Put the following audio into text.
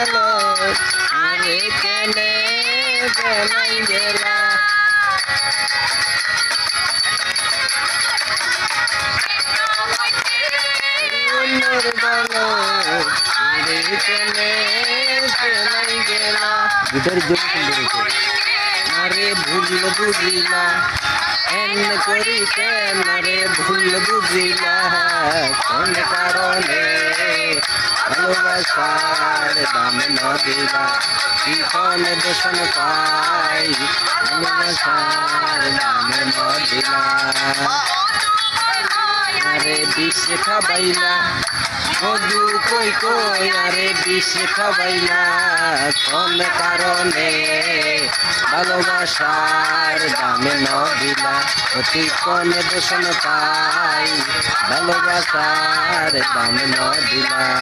ভালো আরে কেনে জানাই গেলা মনের ভালো আরে কেনে জানাই গেলা গিটার জন্য সুন্দর আরে ভুল বুঝিলা এন করি কেন রে ভুল বুঝিলা কোন কারণে ভালোবাসার দাম না দিলা কি কোন দোষণ পাই ভালোবাসার দাম না দিলা আরে বিষ খাবাইলা মধু কই কই আরে বিষ খাবাইলা কোন কারণে ভালোবাসার দামে ন দিলা অতি কোন দোষণ পাই ভালোবাসার দামে ন দিলা